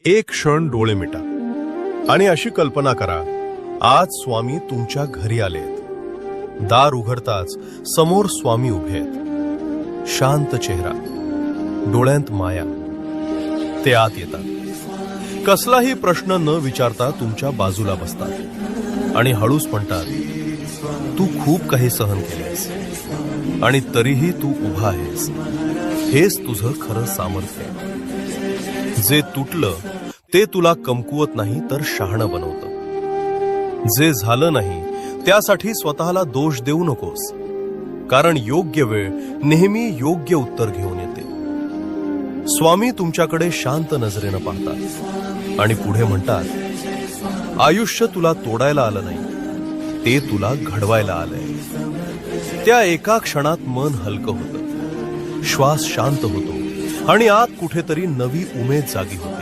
एक क्षण डोळे मिटा आणि अशी कल्पना करा, आज स्वामी तुमच्या घरी आलेत. दार उघडताच समोर स्वामी उभे आहेत. शांत चेहरा, डोळ्यांत माया. ते आत येतात. कसलाही प्रश्न न विचारता तुमच्या बाजूला बसतात आणि हळूच म्हणतात, तू खूप काही सहन केलेस आणि तरीही तू उभा आहेस. हेच तुझं खरं सामर्थ्य. जे तुटलं ते तुला कमकुवत नाही तर शहाणं बनवतं. जे झालं नाही त्यासाठी स्वतःला दोष देऊ नकोस, कारण योग्य वेळ नेहमी योग्य उत्तर घेऊन येते. स्वामी तुमच्याकडे शांत नजरेनं पाहतात आणि पुढे म्हणतात, आयुष्य तुला तोडायला आलं नाही, ते तुला घडवायला आलंय. त्या एका क्षणात मन हलकं होतं, श्वास शांत होतो आणि आत कुठेतरी नवी उमेद जागी होते.